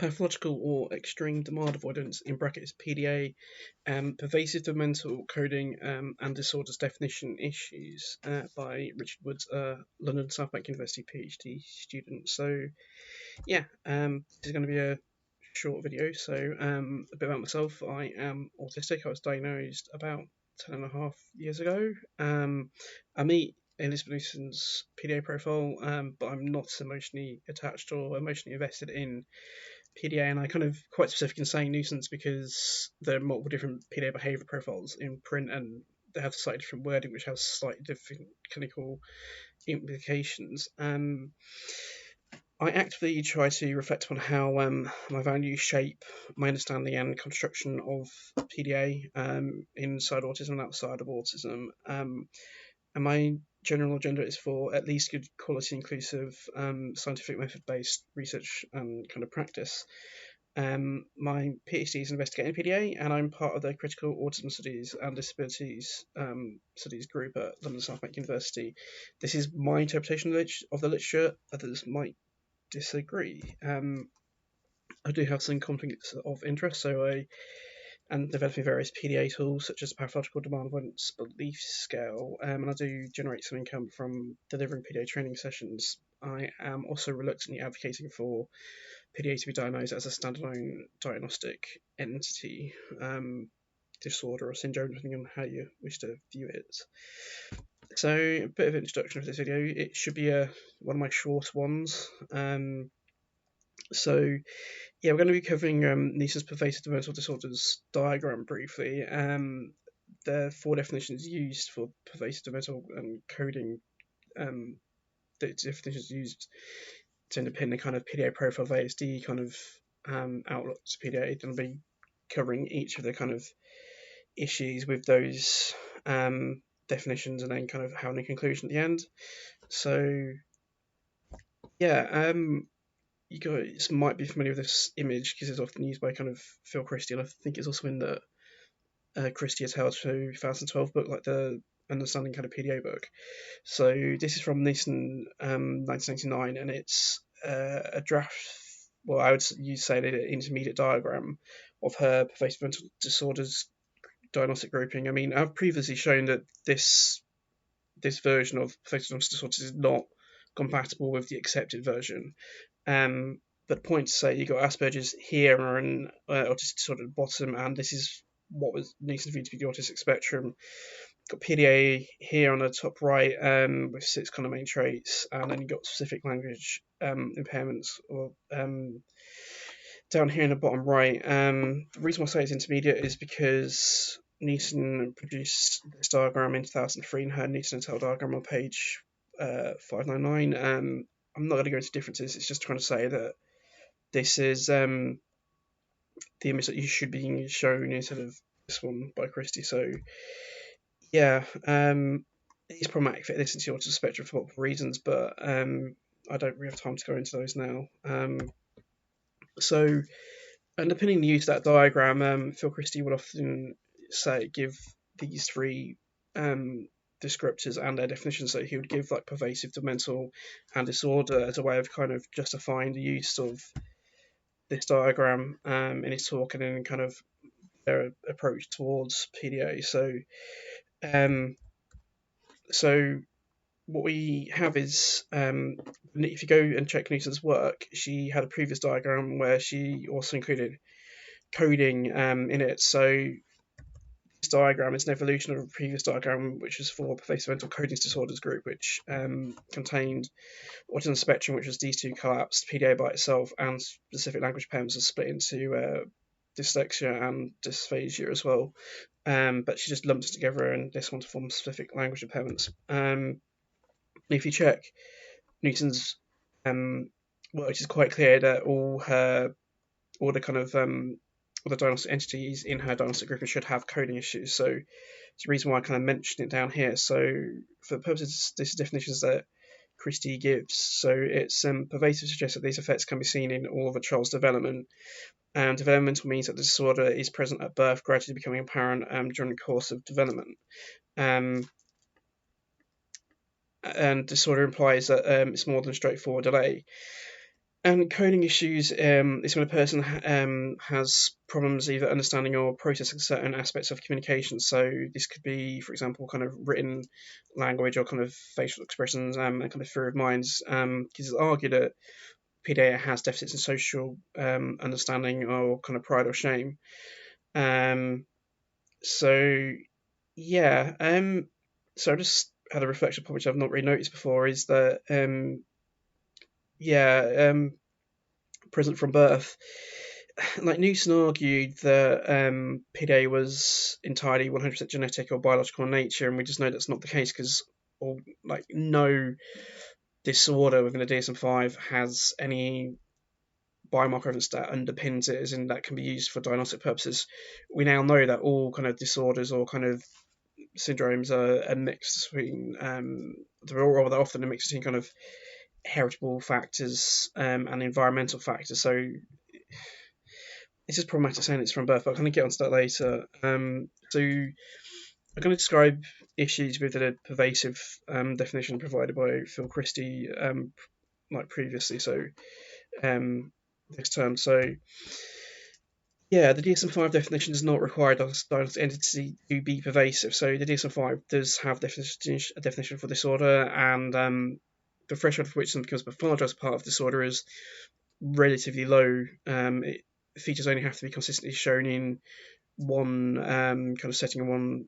Pathological or extreme demand avoidance in brackets PDA, pervasive developmental coding and disorders definition issues by Richard Woods, London South Bank University PhD student. So yeah, this is going to be a short video. So a bit about myself. I am autistic. I was diagnosed about 10.5 years ago. I meet Elizabeth Newson's PDA profile, but I'm not emotionally attached or emotionally invested in PDA, and I kind of quite specific in saying nuisance because there are multiple different PDA behaviour profiles in print, and they have slightly different wording, which has slightly different clinical implications. I actively try to reflect on how my values shape my understanding and construction of PDA inside autism and outside of autism. And my general agenda is for at least good quality, inclusive, scientific method-based research and kind of practice. My PhD is investigating PDA, and I'm part of the Critical Autism Studies and Disabilities Studies group at London South Bank University. This is my interpretation of the literature. Others might disagree. I do have some conflicts of interest, so I am developing various PDA tools such as Pathological Demand-Avoidance Belief Scale, and I do generate some income from delivering PDA training sessions. I am also reluctantly advocating for PDA to be diagnosed as a standalone diagnostic entity, disorder or syndrome, depending on how you wish to view it. So, a bit of introduction of this video. It should be one of my short ones. So, yeah, we're going to be covering Nice's pervasive developmental disorders diagram briefly. There are 4 definitions used for pervasive developmental and coding. The definitions used to underpin the kind of PDA profile of ASD kind of outlook to PDA. Then I'll be covering each of the kind of issues with those definitions, and then kind of having a conclusion at the end. So, yeah, you guys might be familiar with this image because it's often used by kind of Phil Christie, and I think it's also in the Christie et al. 2012 book, like the Understanding kind of PDA book. So this is from Neeson 1999, and it's a draft. Well, I would say an intermediate diagram of her pervasive mental disorders diagnostic grouping. I mean, I've previously shown that this version of pervasive mental disorders is not compatible with the accepted version. But the point to say, you got Asperger's here and autistic disorder at the bottom, and this is what was Neeson viewed to be the autistic spectrum. Got PDA here on the top right with 6 kind of main traits, and then you got specific language impairments or down here in the bottom right. The reason why I say it's intermediate is because Neeson produced this diagram in 2003 in her Neeson et al. Diagram on page 599. I'm not going to go into differences. It's just trying to say that this is the image that you should be shown instead of this one by Christie. So yeah, it's problematic for this into the autism spectrum for multiple reasons, but I don't really have time to go into those now. So underpinning the use of that diagram, Phil Christie would often give these 3 descriptors and their definitions. So he would give like pervasive, developmental, and disorder as a way of kind of justifying the use of this diagram in his talk, and then kind of their approach towards PDA. So what we have is, if you go and check Newton's work, she had a previous diagram where she also included coding in it. So this diagram is an evolution of a previous diagram, which was for pervasive mental coding disorders group, which contained autism spectrum, which was these 2 collapsed, PDA by itself, and specific language impairments are split into dyslexia and dysphagia as well. But she just lumps it together, and this one to form specific language impairments. If you check Newton's work, it's quite clear that all the diagnostic entities in her diagnostic grouping should have coding issues. So it's the reason why I kind of mentioned it down here. So for the purposes, this definitions that Christie gives. So it's pervasive suggests that these effects can be seen in all of a child's development. Developmental means that the disorder is present at birth, gradually becoming apparent during the course of development. And disorder implies that it's more than a straightforward delay. And coding issues is when a person has problems either understanding or processing certain aspects of communication. So this could be, for example, kind of written language or kind of facial expressions and kind of theory of minds. Because it's argued that PDA has deficits in social understanding or kind of pride or shame. Um, so yeah, so I just had a reflection point which I've not really noticed before is that yeah, present from birth. Like Newton argued that PDA was entirely 100% genetic or biological in nature, and we just know that's not the case because, or like, no disorder within the DSM-5 has any biomarker evidence that underpins it, as in that can be used for diagnostic purposes. We now know that all kind of disorders or kind of syndromes are a mix between, they're all rather often a mix between kind of heritable factors and environmental factors. So it's just problematic saying it's from birth, but I'm going to get onto that later. So I'm going to describe issues with the pervasive definition provided by Phil Christie, like previously. So this term. So yeah, the DSM-5 definition does not require diagnostic entity to be pervasive. So the DSM-5 does have a definition for disorder, and the threshold for which something becomes pathologized part of disorder is relatively low. Features only have to be consistently shown in one kind of setting and one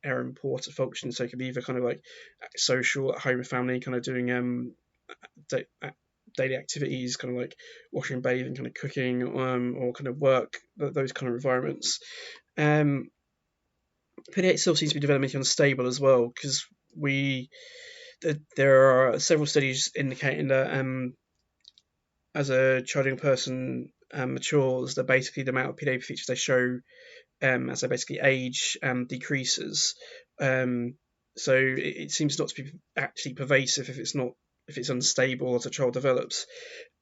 area in port of function. So it could be either kind of like social, at home with family, kind of doing daily activities, kind of like washing, bathing, kind of cooking, or kind of work, those kind of environments. PDA still seems to be developmentally unstable as well, because there are several studies indicating that as a child young person matures, that basically the amount of PDA features they show as they basically age decreases. So it seems not to be actually pervasive if it's unstable as a child develops.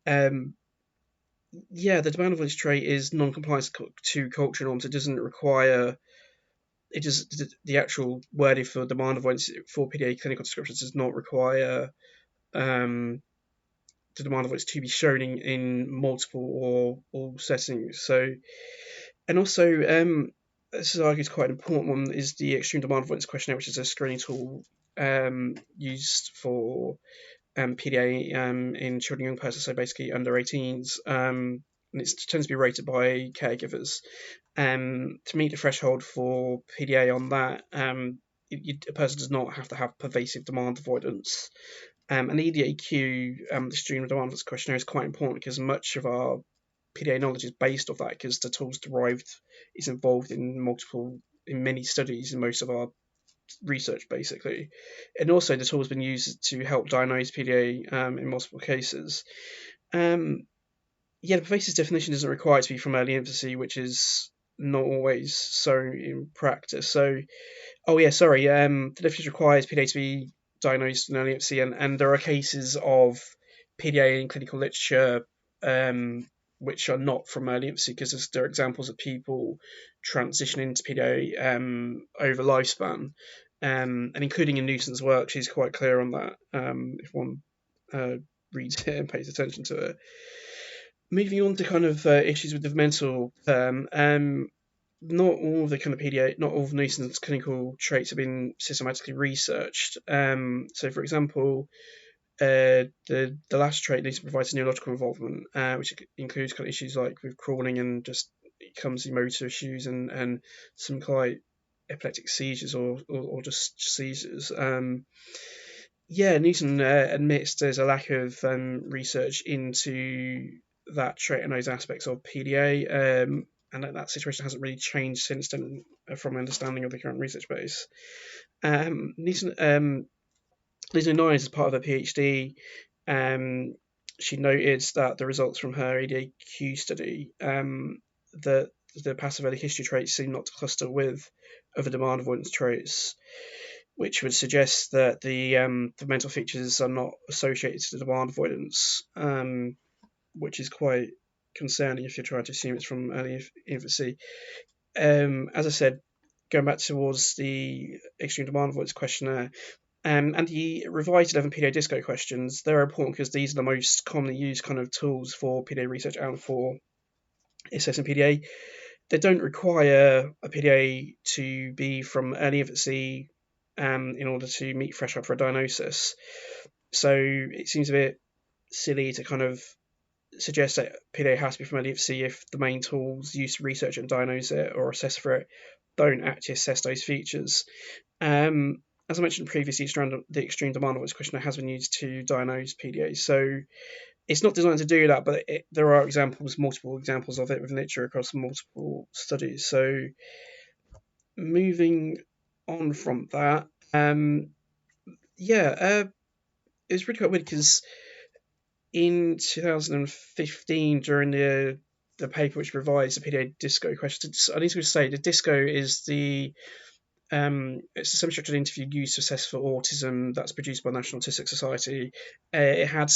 Um, yeah, the demand-avoidance trait is non-compliance to cultural norms. It doesn't require. It just the actual wording for demand avoidance for PDA clinical descriptions does not require the demand avoidance to be shown in multiple or all settings. So, and also this is argued quite an important one is the extreme demand avoidance questionnaire, which is a screening tool used for PDA in children and young persons, so basically under 18s, and it tends to be rated by caregivers. To meet the threshold for PDA on that, a person does not have to have pervasive demand avoidance. And the EDAQ, the Extreme Demand Avoidance Questionnaire, is quite important because much of our PDA knowledge is based off that, because the tools derived is involved in many studies in most of our research, basically. And also the tool has been used to help diagnose PDA in multiple cases. Yeah, the pervasive definition doesn't require it to be from early infancy, which is not always so in practice. So, oh yeah, sorry. The definition requires PDA to be diagnosed in early infancy, and there are cases of PDA in clinical literature which are not from early infancy, because there are examples of people transitioning to PDA over lifespan, and including in Newton's work, she's quite clear on that. If one reads it and pays attention to it. Moving on to kind of issues with developmental, not all of the kind of PDA, not all of Newton's clinical traits have been systematically researched. So, for example, the last trait Newton provides neurological involvement, which includes kind of issues like with crawling and just clumsy motor issues and some quite epileptic seizures or just seizures. Yeah, Newton admits there's a lack of research into that trait and those aspects of PDA, and that situation hasn't really changed since then from my understanding of the current research base. Newton Noyes, as part of her PhD, she noted that the results from her EDAQ study, that the passive early history traits seem not to cluster with other demand avoidance traits, which would suggest that the mental features are not associated to the demand avoidance, which is quite concerning if you're trying to assume it's from early infancy. As I said, going back towards the extreme demand avoidance questionnaire, And the revised 11 PDA disco questions, they're important because these are the most commonly used kind of tools for PDA research and for assessing PDA. They don't require a PDA to be from early infancy in order to meet threshold for a diagnosis. So it seems a bit silly to kind of suggest that PDA has to be from early infancy if the main tools used to research and diagnose it or assess for it don't actually assess those features. As I mentioned previously, the extreme demand-avoidance questionnaire has been used to diagnose PDA. So it's not designed to do that, but there are multiple examples of it within literature across multiple studies. So moving on from that, it was really quite weird because in 2015, during the paper which revised the PDA disco questions, I need to say the disco is it's a semi-structured interview used to assess for autism that's produced by the National Autistic Society. It had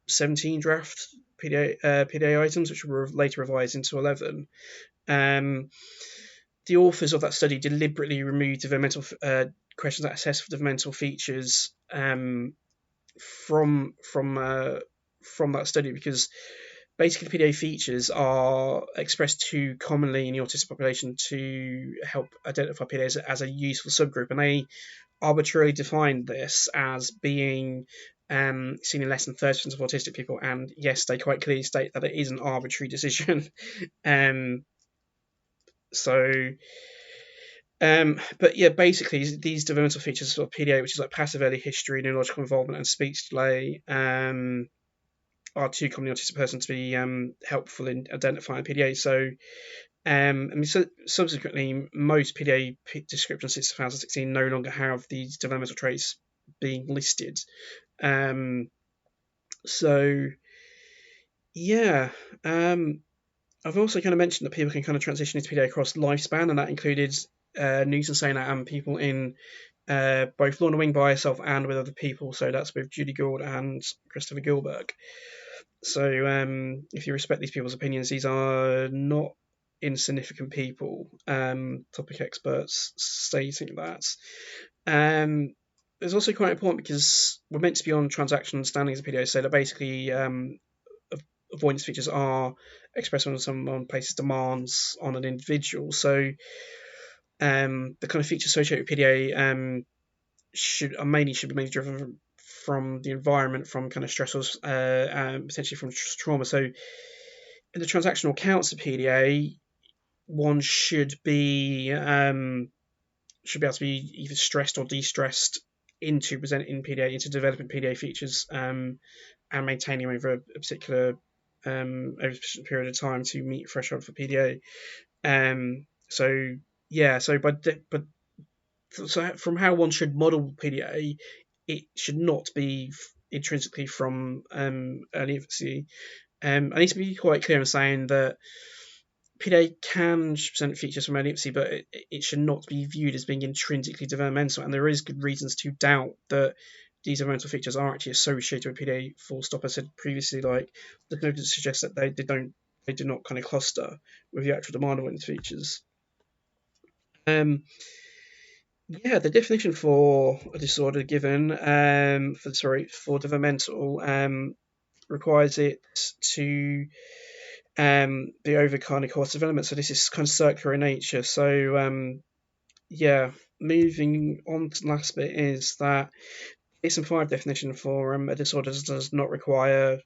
17 draft PDA items, which were later revised into 11. The authors of that study deliberately removed developmental questions that assess for developmental features from that study because basically PDA features are expressed too commonly in the autistic population to help identify PDA as a useful subgroup, and they arbitrarily defined this as being seen in less than 30% of autistic people. And yes, they quite clearly state that it is an arbitrary decision. But yeah, basically these developmental features of PDA, which is like passive early history, neurological involvement, and speech delay, are too commonly autistic person to be helpful in identifying PDA. So, subsequently, most PDA descriptions since 2016 no longer have these developmental traits being listed. So, yeah. I've also kind of mentioned that people can kind of transition into PDA across lifespan, and that included Newton saying that, and people in both Lorna Wing by herself and with other people. So that's with Judy Gould and Christopher Gilberg. So if you respect these people's opinions, these are not insignificant people. Topic experts stating that. It's also quite important because we're meant to be on transactional understandings of PDA, so that basically avoidance features are expressed when someone places demands on an individual. So the kind of features associated with PDA should be mainly driven from the environment, from kind of stressors, potentially from trauma. So in the transactional accounts of PDA, one should be able to be either stressed or de-stressed into presenting PDA, into developing PDA features, and maintaining them over a particular period of time to meet threshold for PDA. So from how one should model PDA, it should not be intrinsically from early infancy. I need to be quite clear in saying that PDA can present features from early infancy, but it should not be viewed as being intrinsically developmental, and there is good reasons to doubt that these developmental features are actually associated with PDA full stop. I said previously, like the evidence suggests that they do not kind of cluster with the actual demand-avoidance features. The definition for a disorder given for developmental requires it to be over kind of course development. So this is kind of circular in nature. So moving on to the last bit is that DSM-5 definition for a disorder does not require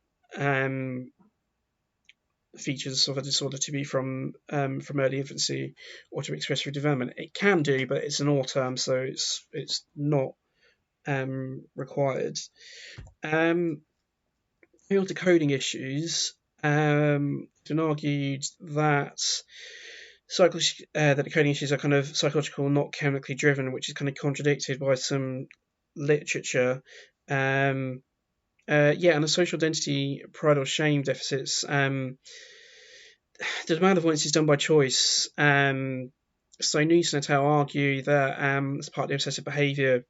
features of a disorder to be from early infancy or to be expressed through development. It can do, but it's an or term, so it's not required. On to coding issues, it's been argued that that the coding issues are kind of psychological, not chemically driven, which is kind of contradicted by some literature. And the social identity, pride or shame deficits. The demand avoidance is done by choice. So Newton et al. Argue that as part of the obsessive behaviour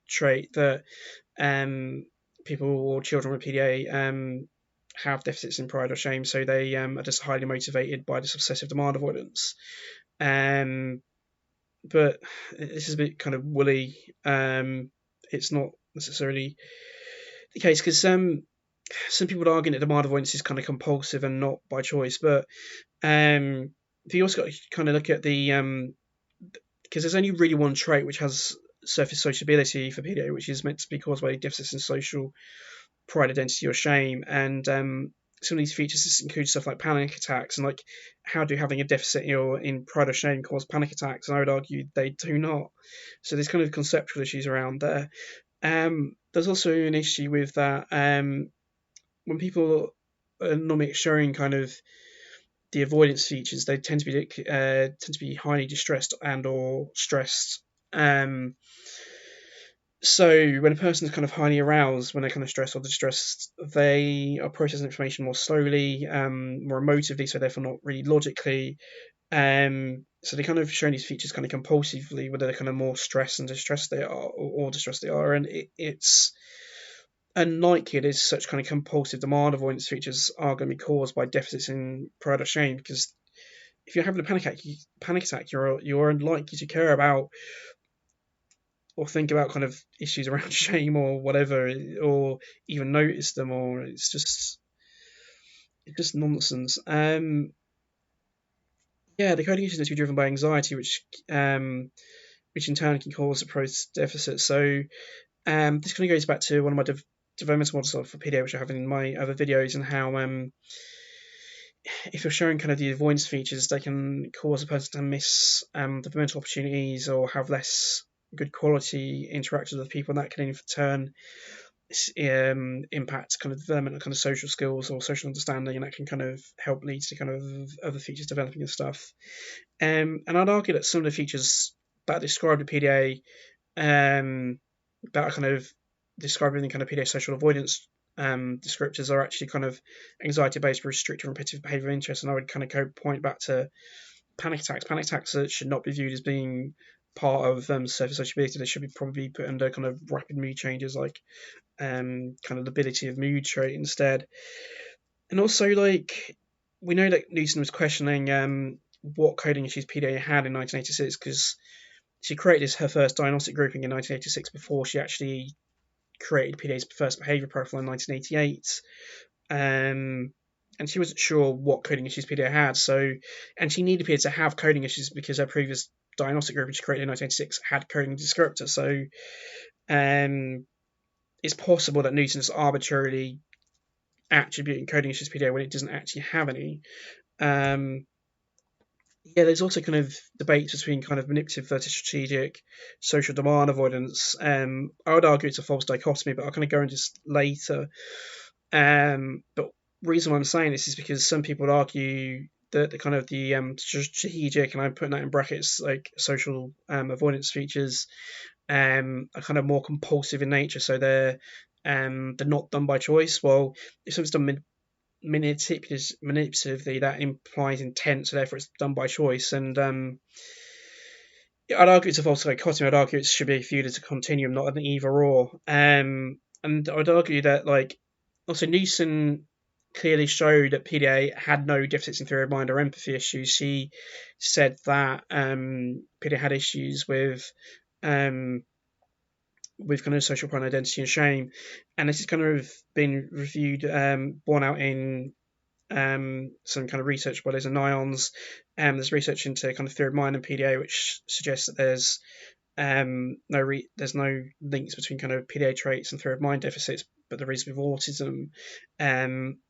trait that people or children with PDA have deficits in pride or shame, so they are just highly motivated by this obsessive demand avoidance. But this is a bit kind of woolly. it's not necessarily the case, because some people would argue that demand avoidance is kind of compulsive and not by choice. But you also got to kind of look at the because there's only really one trait which has surface sociability for PDA, which is meant to be caused by deficits in social pride, identity, or shame. And some of these features include stuff like panic attacks, and like how do having a deficit in pride or shame cause panic attacks? And I would argue they do not. So there's kind of conceptual issues around there. There's also an issue with that when people are normally showing kind of the avoidance features, they tend to be highly distressed and or stressed. So when a person is kind of highly aroused, when they're kind of stressed or distressed, they are processing information more slowly, more emotively, so therefore not really logically. So they kind of show these features kind of compulsively, whether they're kind of more stressed and distressed they are, or distressed they are, and it's unlikely that such kind of compulsive demand avoidance features are going to be caused by deficits in pride or shame, because if you're having a panic attack, you're unlikely to care about or think about kind of issues around shame or whatever, or even notice them, or it's just nonsense. Yeah, the coding issues tend to be driven by anxiety, which in turn can cause a process deficit. So this kind of goes back to one of my developmental models for PDA, which I have in my other videos, and how if you're showing kind of the avoidance features, they can cause a person to miss developmental opportunities or have less good quality interactions with people, and that can in turn impact kind of developmental kind of social skills or social understanding, and that can kind of help lead to kind of other features developing and stuff. And I'd argue that some of the features that are described in PDA that are kind of described in the kind of PDA social avoidance descriptors are actually kind of anxiety-based, restrictive, repetitive behavior of interest, and I would kind of point back to panic attacks. Panic attacks should not be viewed as being part of surface sociability. They should be probably put under kind of rapid mood changes, like kind of lability of mood trait instead. And also, like, we know that Newton was questioning what coding issues PDA had in 1986, because she created her first diagnostic grouping in 1986 before she actually created PDA's first behavior profile in 1988. And she wasn't sure what coding issues PDA had. So, and she needed PDA to have coding issues because her previous diagnostic group, which she created in 1986, had coding descriptors. So, it's possible that Newton's arbitrarily attributing coding issues to PDA when it doesn't actually have any. Yeah, there's also kind of debates between kind of manipulative versus strategic, social demand avoidance. I would argue it's a false dichotomy, but I'll kind of go into this later. But the reason why I'm saying this is because some people would argue that the kind of the strategic, and I'm putting that in brackets, like social avoidance features, are kind of more compulsive in nature, so they're not done by choice. Well, if something's done manipulatively, that implies intent, so therefore it's done by choice. And I'd argue it's a false dichotomy. I'd argue it should be viewed as a continuum, not an either or. And I'd argue that, like, also Newson clearly showed that PDA had no deficits in theory of mind or empathy issues. She said that PDA had issues with kind of social pride, identity, and shame, and this has kind of been reviewed, borne out in some kind of research bodies and ions. There's research into kind of theory of mind and PDA, which suggests that there's no links between kind of PDA traits and theory of mind deficits, but there is with autism.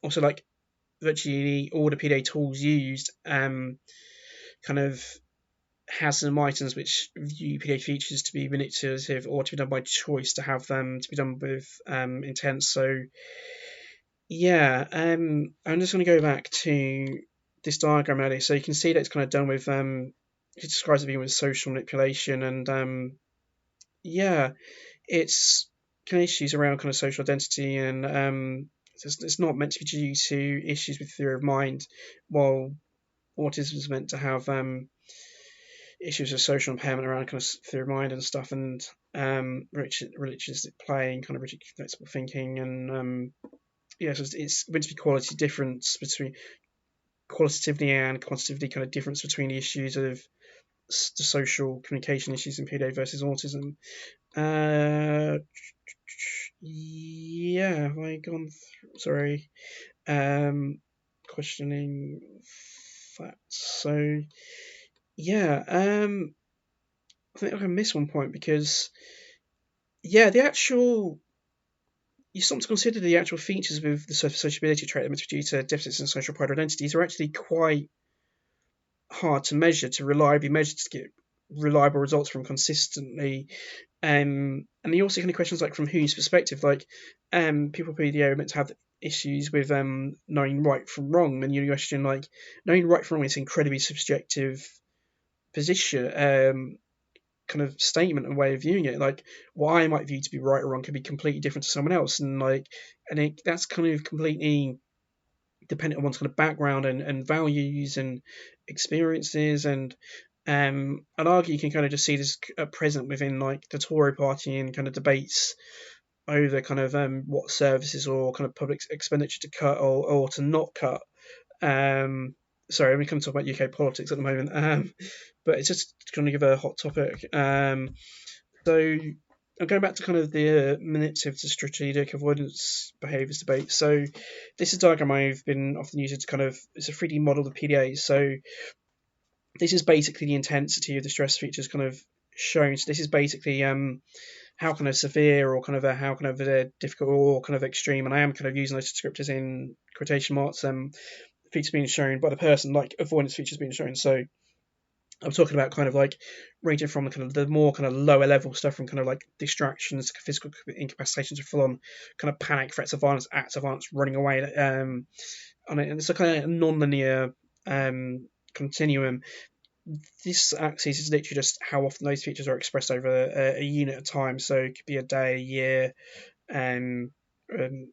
Also, like, virtually all the PDA tools used kind of has some items which view PDA features to be manipulative or to be done by choice, to have them to be done with intent. So yeah, I'm just going to go back to this diagram earlier, so you can see that it's kind of done with it describes it being with social manipulation, and yeah, it's kind of issues around kind of social identity, and it's not meant to be due to issues with theory of mind, while autism is meant to have issues with social impairment around kind of theory of mind and stuff, and religious playing, kind of rigid flexible thinking, and yeah, so it's meant to be qualitatively and quantitatively kind of difference between the issues of the social communication issues in PDA versus autism. Yeah, have I gone through? Sorry. Questioning facts. So, yeah, I think I missed one point because, yeah, the actual you start to consider the actual features with the sociability trait that due to deficits in social pride identities are actually quite hard to measure, to reliably measure, to get reliable results from consistently. And you also kind of questions like from whose perspective, like people with PDA are meant to have issues with knowing right from wrong, and you question like knowing right from wrong is an incredibly subjective position, kind of statement and way of viewing it. Like what I might view to be right or wrong could be completely different to someone else, and that's kind of completely dependent on one's kind of background and values and experiences. And I'd argue you can kind of just see this present within like the Tory party and kind of debates over kind of what services or kind of public expenditure to cut or to not cut. Sorry, we can talk about UK politics at the moment, but it's just going to give a hot topic. So I'm going back to kind of the manipulative to strategic avoidance behaviours debate. So this is a diagram I've been often used to kind of, it's a 3D model of PDA. So this is basically the intensity of the stress features kind of shown. So this is basically how kind of severe or kind of how kind of difficult or kind of extreme, and I am kind of using those descriptors in quotation marks, features being shown by the person, like avoidance features being shown. So I'm talking about kind of like ranging from kind of the more kind of lower level stuff, from kind of like distractions, physical incapacitations, to full on kind of panic, threats of violence, acts of violence, running away. On it, and it's a kind of non-linear continuum. This axis is literally just how often those features are expressed over a unit of time. So it could be a day, a year,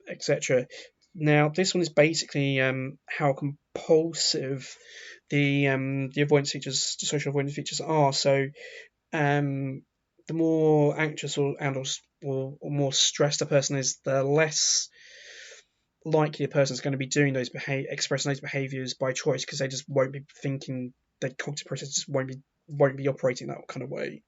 etc. Now, this one is basically how compulsive the avoidance features, the social avoidance features are. So, the more anxious or more stressed a person is, the less likely a person is going to be doing expressing those behaviours by choice, because they just won't be thinking. Their cognitive process just won't be operating that kind of way.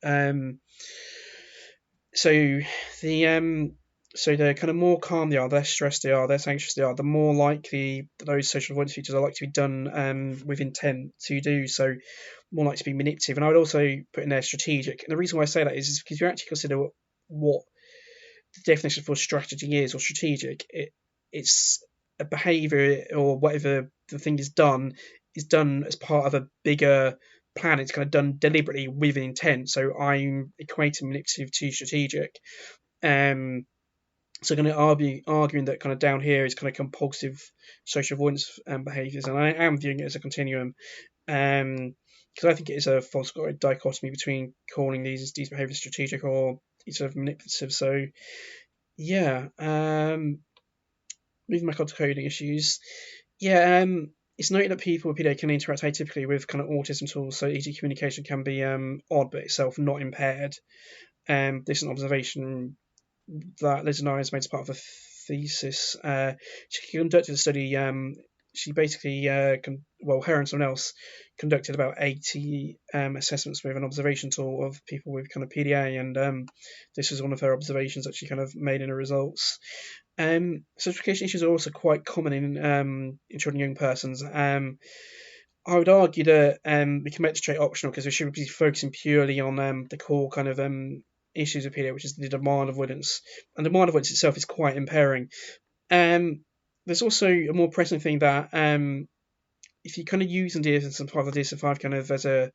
So the so the kind of more calm they are, the less stressed they are, the less anxious they are, the more likely those social avoidance features are likely to be done with intent to do so, more likely to be manipulative. And I would also put in there strategic. And the reason why I say that is because you actually consider what the definition for strategy is, or strategic. It's a behavior or whatever the thing is done as part of a bigger plan. It's kind of done deliberately with intent. So I'm equating manipulative to strategic. So going to arguing that kind of down here is kind of compulsive social avoidance behaviours, and I am viewing it as a continuum, because I think it is a false dichotomy between calling these behaviours strategic or sort of manipulative. So yeah, moving back on to coding issues. Yeah, it's noted that people with PDA can interact atypically with kind of autism tools, so easy communication can be odd but itself not impaired. This is an observation that Liz and I has made as part of a thesis. She conducted a study. She basically, her and someone else conducted about 80 assessments with an observation tool of people with kind of PDA, and this was one of her observations that she kind of made in her results. Certification issues are also quite common in children and young persons. I would argue that we can make the trait optional, because we should be focusing purely on the core kind of issues of PDA, which is the demand avoidance. And demand avoidance itself is quite impairing. There's also a more pressing thing that if you kind of use some part of the DSM-5 kind of as a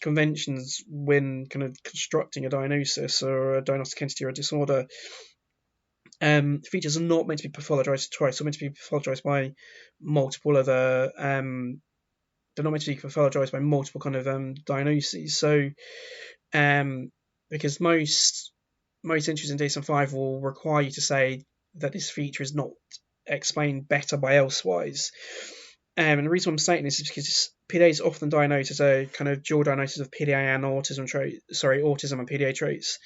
conventions when kind of constructing a diagnosis or a diagnostic entity or a disorder, features are not meant to be pathologized twice. They're meant to be pathologized by multiple other. They're not meant to be pathologized by multiple kind of diagnoses. So, because most entries in DSM-5 will require you to say that this feature is not explained better by elsewise. And the reason I'm saying this is because PDA is often diagnosed as a kind of dual diagnosis of PDA and autism and PDA traits.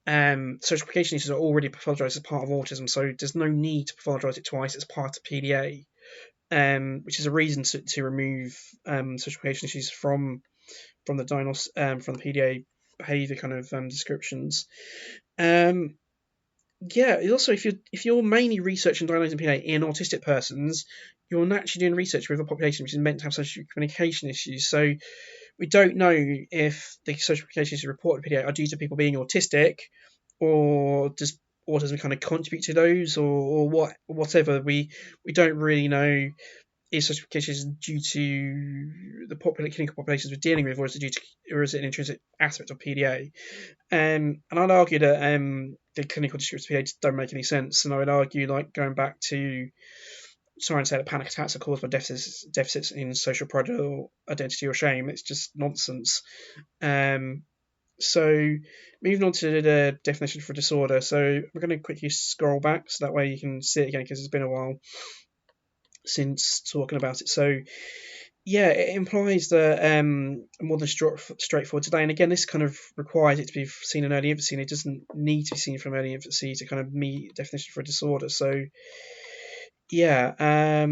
Social application issues are already pathologized as part of autism, so there's no need to pathologize it twice as part of PDA, which is a reason to remove social application issues from the PDA behaviour kind of descriptions. Yeah, also if you're mainly researching diagnosing PDA in autistic persons, you're naturally doing research with a population which is meant to have social communication issues. So we don't know if the social communication issues reported PDA are due to people being autistic, or does autism kind of contribute to those, or whatever. We don't really know is social communication due to the clinical populations we're dealing with, or is it an intrinsic aspect of PDA? And I'd argue that the clinical descriptors of PDA don't make any sense, and I would argue, like, going back to trying to say that panic attacks are caused by deficits in social pride or identity or shame, it's just nonsense. So moving on to the definition for disorder. So we're going to quickly scroll back so that way you can see it again, because it's been a while since talking about it. So yeah, it implies that more than straightforward today. And again, this kind of requires it to be seen in early infancy, and it doesn't need to be seen from early infancy to kind of meet definition for a disorder. So yeah,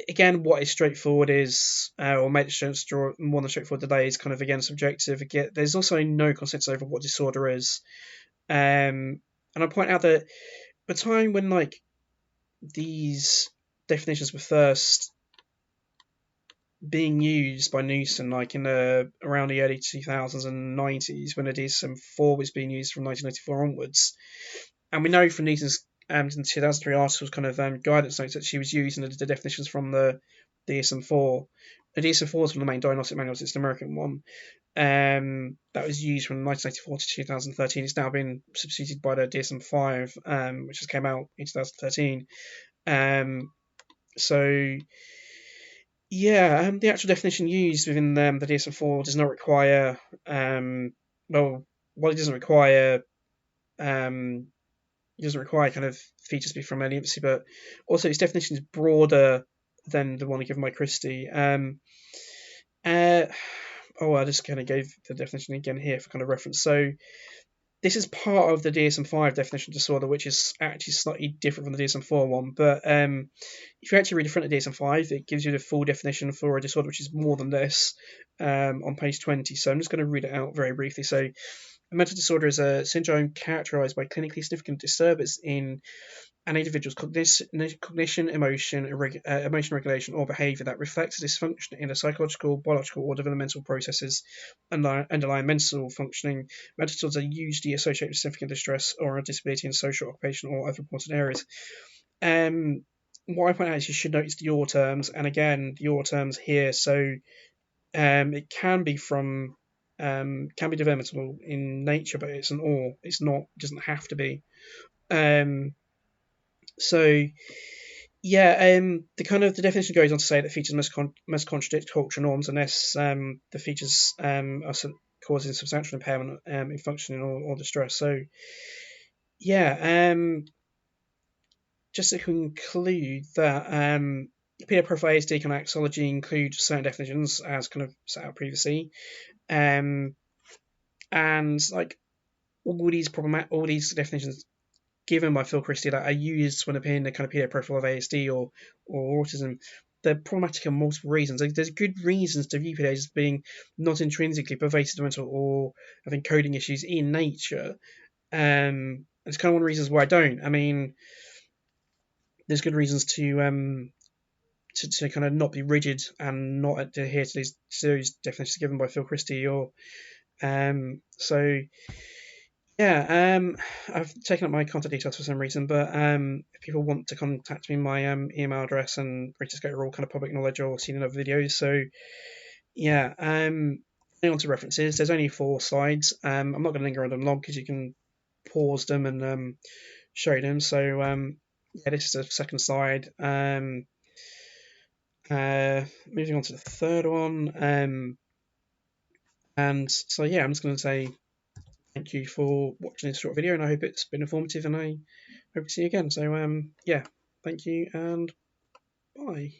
again, what is straightforward is, or made it more than straightforward today, is kind of, again, subjective. Again, there's also no consensus over what disorder is. And I point out that the time when, like, these definitions were first being used by Newson, like in around the early 2000s and 90s, when the DSM-4 was being used from 1994 onwards, and we know from Newton's 2003 articles kind of guidance notes that she was using the definitions from the DSM-4. The DSM-4 is one of the main diagnostic manuals. It's an American one. That was used from 1994 to 2013. It's now been substituted by the DSM-5, which has came out in 2013. So yeah, the actual definition used within the DSM-4 does not require, well, it doesn't require, kind of features to be from early infancy, but also its definition is broader than the one given by Christie. I just kind of gave the definition again here for kind of reference. So this is part of the DSM-5 definition of disorder, which is actually slightly different from the DSM-4 one. But if you actually read the front of DSM-5, it gives you the full definition for a disorder, which is more than this, on page 20. So I'm just going to read it out very briefly. So a mental disorder is a syndrome characterized by clinically significant disturbance in an individual's cognition, emotion regulation, or behavior that reflects a dysfunction in the psychological, biological, or developmental processes underlying mental functioning. Mental disorders are usually associated with significant distress or a disability in social, occupational, or other important areas. What I point out is you should notice the OR terms, and again, the OR terms here. So it can be developmental in nature, but it's an OR. It's not. It doesn't have to be. So yeah, the definition goes on to say that features must contradict cultural norms unless the features are causing substantial impairment in functioning or distress. So yeah, just to conclude that PDA Profile of ASD and axiology include certain definitions as kind of set out previously, and like all these definitions given by Phil Christie that are used when appearing the kind of PDA Profile of ASD or autism, they're problematic for multiple reasons. There's good reasons to view PDAs as being not intrinsically pervasive developmental or having coding issues in nature. It's kind of one of the reasons why I don't. I mean, there's good reasons to kind of not be rigid and not adhere to these series definitions given by Phil Christie. So yeah, I've taken up my contact details for some reason, but if people want to contact me, my email address and Go are all kind of public knowledge or seen in other videos. So yeah, on to references. There's only 4 slides. I'm not going to linger on them long because you can pause them and show them. So yeah, this is the second slide. Moving on to the third one. And so yeah, I'm just going to say thank you for watching this short video, and I hope it's been informative, and I hope to see you again. So yeah, thank you and bye.